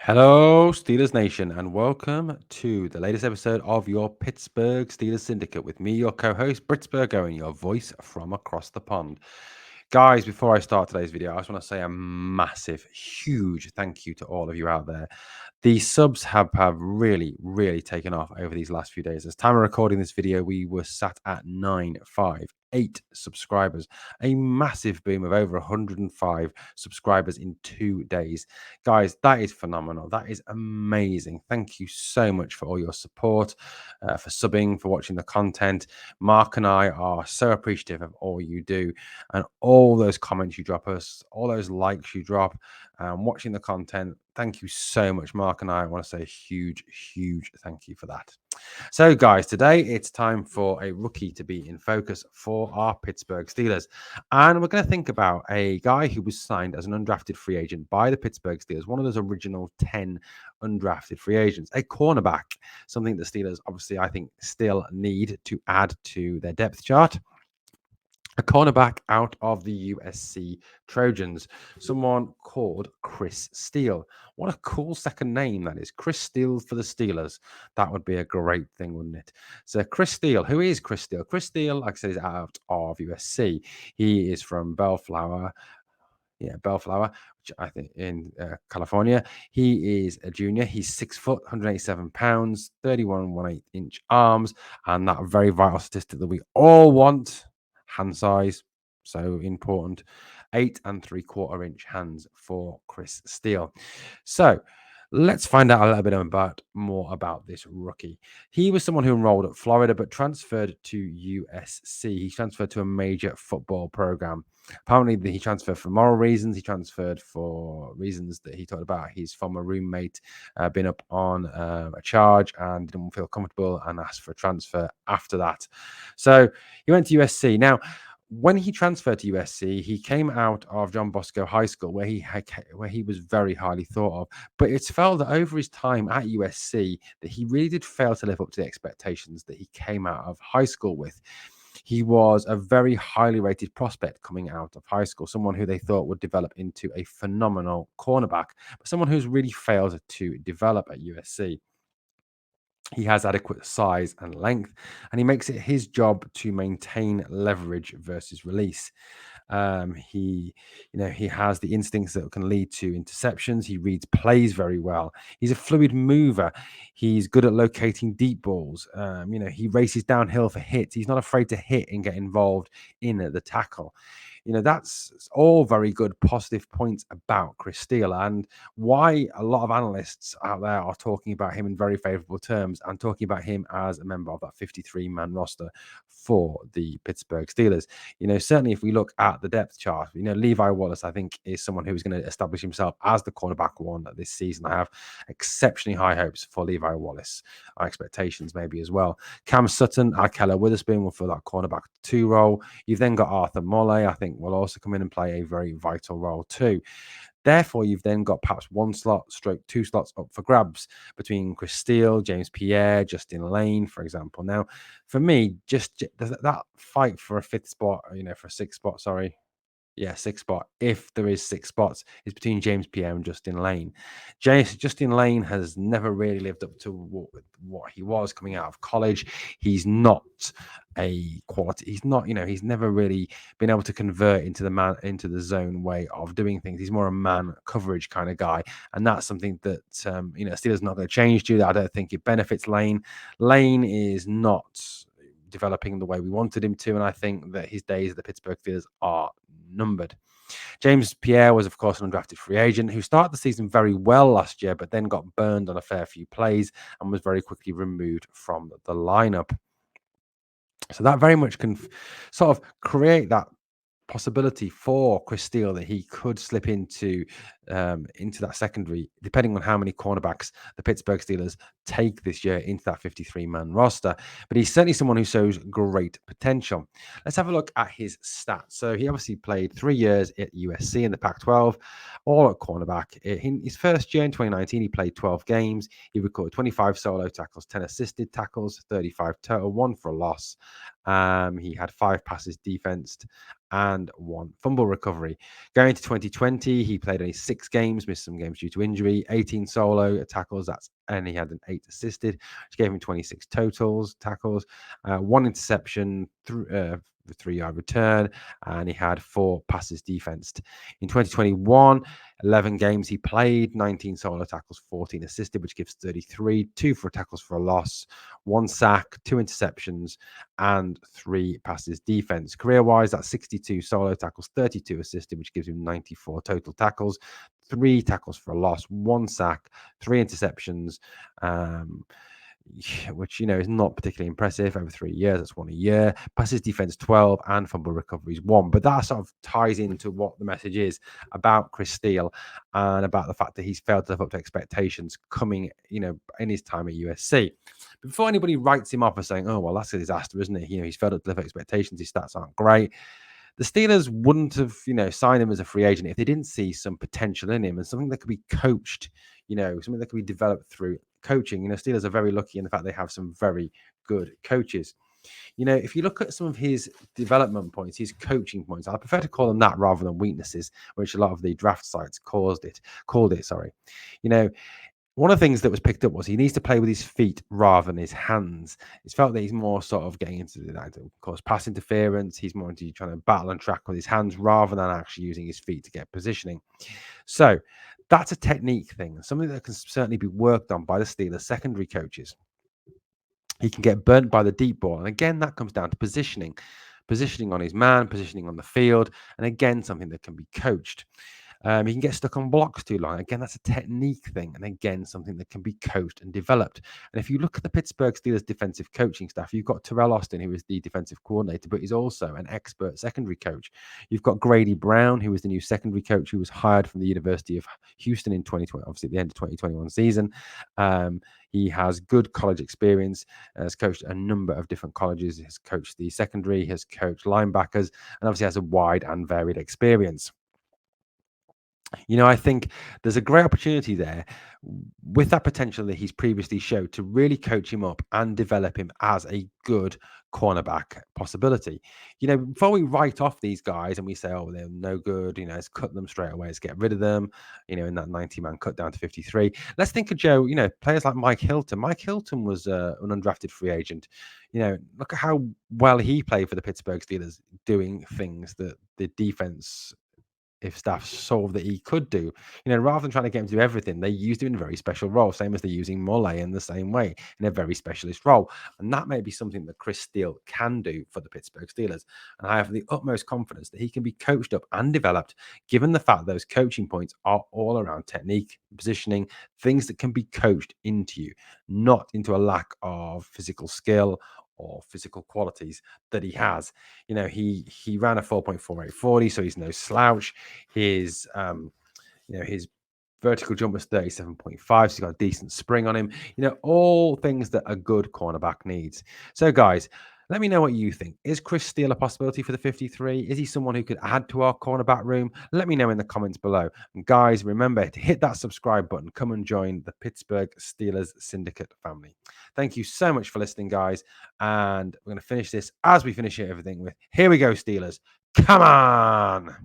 Hello, Steelers Nation, and welcome to the latest episode of your Pittsburgh Steelers Syndicate with me, your co-host, Britsburg Owen, your voice from across the pond. Guys, before I start today's video, I just want to say a massive, huge thank you to all of you out there. The subs have really taken off over these last few days. As time of recording this video, we were sat at 958 subscribers, a massive boom of over 105 subscribers in 2 days. Guys, that is phenomenal. That is amazing. Thank you so much for all your support, for subbing, for watching the content. Mark and I are so appreciative of all you do and all those comments you drop us, all those likes you drop, watching the content. Thank you so much, Mark and I want to say a huge thank you for that. So, guys, today it's time for a rookie to be in focus for our Pittsburgh Steelers. And we're going to think about a guy who was signed as an undrafted free agent by the Pittsburgh Steelers, one of those original 10 undrafted free agents, a cornerback, something the Steelers obviously, I think, still need to add to their depth chart. A cornerback out of the USC Trojans, someone called Chris Steele. What a cool second name that is. Chris Steele for the Steelers. That would be a great thing, wouldn't it? So Chris Steele, who is Chris Steele? Chris Steele, like I said, is out of USC. He is from Bellflower. Yeah, Bellflower, which I think in California. He is a junior. He's 6 foot, 187 pounds, 31 1/8 inch arms, and that very vital statistic that we all want. Hand size, so important. 8 3/4 inch hands for Chris Steele. So let's find out a little bit more about this rookie. He was someone who enrolled at Florida but transferred to USC. He transferred to a major football program. Apparently, he transferred for moral reasons. He transferred for reasons that he talked about. His former roommate been up on a charge and didn't feel comfortable and asked for a transfer after that. So he went to USC. Now, when he transferred to USC, he came out of John Bosco High School, where he was very highly thought of. But it's felt that over his time at USC, that he really did fail to live up to the expectations that he came out of high school with. He was a very highly rated prospect coming out of high school, someone who they thought would develop into a phenomenal cornerback, but someone who's really failed to develop at USC. He has adequate size and length, and he makes it his job to maintain leverage versus release. He has the instincts that can lead to interceptions. He reads plays very well. He's a fluid mover. He's good at locating deep balls. He races downhill for hits. He's not afraid to hit and get involved in the tackle. That's all very good positive points about Chris Steele, and why a lot of analysts out there are talking about him in very favorable terms and talking about him as a member of that 53-man roster for the Pittsburgh Steelers. Certainly if we look at the depth chart, Levi Wallace, I think, is someone who is going to establish himself as the cornerback one this season. I have exceptionally high hopes for Levi Wallace. Our expectations maybe as well. Cam Sutton, Keller Witherspoon will fill that cornerback 2 role. You've then got Arthur Mole, I think, will also come in and play a very vital role too. Therefore, you've then got perhaps 1 slot, stroke 2 slots up for grabs between Chris Steele, James Pierre, Justin Lane, for example. Now, for me, just that fight for a 5th spot, for a 6th spot, sorry. Yeah, 6th spot. If there is 6 spots, is between James Pierre and Justin Lane. Justin Lane has never really lived up to what he was coming out of college. He's not a quality. He's not, he's never really been able to convert into the zone way of doing things. He's more a man coverage kind of guy, and that's something that Steelers not going to change to. That I don't think it benefits Lane. Lane is not developing the way we wanted him to, and I think that his days at the Pittsburgh Steelers are numbered. James Pierre was, of course, an undrafted free agent who started the season very well last year, but then got burned on a fair few plays and was very quickly removed from the lineup. So that very much can sort of create that possibility for Chris Steele that he could slip into that secondary, depending on how many cornerbacks the Pittsburgh Steelers take this year into that 53-man roster. But he's certainly someone who shows great potential. Let's have a look at his stats. So he obviously played 3 years at USC in the Pac-12, all at cornerback. In his first year in 2019, he played 12 games. He recorded 25 solo tackles, 10 assisted tackles, 35 total, 1 for a loss. He had 5 passes defensed and 1 fumble recovery. Going into 2020, he played only 6 games, missed some games due to injury, 18 solo tackles, and he had an 8 assisted, which gave him 26 tackles, 1 interception, 3-yard return, and he had 4 passes defensed. In 2021, 11 games he played, 19 solo tackles, 14 assisted, which gives 33, 2 for tackles for a loss, 1 sack, 2 interceptions, and 3 passes defense. Career-wise, that's 62 solo tackles, 32 assisted, which gives him 94 total tackles, 3 tackles for a loss, 1 sack, 3 interceptions, which, is not particularly impressive over 3 years. That's 1 a year. Passes defense 12 and fumble recoveries 1. But that sort of ties into what the message is about Chris Steele and about the fact that he's failed to live up to expectations coming, in his time at USC. Before anybody writes him off as saying, oh, well, that's a disaster, isn't it? He's failed to live up to expectations. His stats aren't great. The Steelers wouldn't have, signed him as a free agent if they didn't see some potential in him and something that could be coached, something that could be developed through coaching. Steelers are very lucky in the fact they have some very good coaches. If you look at some of his development points, his coaching points, I prefer to call them that rather than weaknesses, which a lot of the draft sites called it. One of the things that was picked up was he needs to play with his feet rather than his hands. It's felt that he's more sort of getting into that, of course, pass interference. He's more into trying to battle and track with his hands rather than actually using his feet to get positioning. So that's a technique thing, something that can certainly be worked on by the Steelers secondary coaches. He can get burnt by the deep ball. And again, that comes down to positioning on his man, positioning on the field. And again, something that can be coached. He can get stuck on blocks too long. Again, that's a technique thing. And again, something that can be coached and developed. And if you look at the Pittsburgh Steelers defensive coaching staff, you've got Terrell Austin, who is the defensive coordinator, but he's also an expert secondary coach. You've got Grady Brown, who is the new secondary coach, who was hired from the University of Houston in 2020, obviously at the end of 2021 season. He has good college experience, has coached a number of different colleges, has coached the secondary, has coached linebackers, and obviously has a wide and varied experience. I think there's a great opportunity there with that potential that he's previously showed to really coach him up and develop him as a good cornerback possibility. Before we write off these guys and we say, oh, they're no good, let's cut them straight away, let's get rid of them, in that 90-man cut down to 53. Let's think of Joe, players like Mike Hilton. Mike Hilton was an undrafted free agent. Look at how well he played for the Pittsburgh Steelers, doing things that the defense, if staff saw that he could do, rather than trying to get him to do everything, they used him in a very special role, same as they're using Mole in the same way, in a very specialist role. And that may be something that Chris Steele can do for the Pittsburgh Steelers. And I have the utmost confidence that he can be coached up and developed, given the fact those coaching points are all around technique, positioning, things that can be coached into you, not into a lack of physical skill or physical qualities that he has. He ran a 4.4840, so he's no slouch. His his vertical jump was 37.5, so he's got a decent spring on him. All things that a good cornerback needs. So guys, let me know what you think. Is Chris Steele a possibility for the 53? Is he someone who could add to our cornerback room? Let me know in the comments below. And guys, remember to hit that subscribe button. Come and join the Pittsburgh Steelers Syndicate family. Thank you so much for listening, guys. And we're going to finish this as we finish everything with, here we go, Steelers. Come on!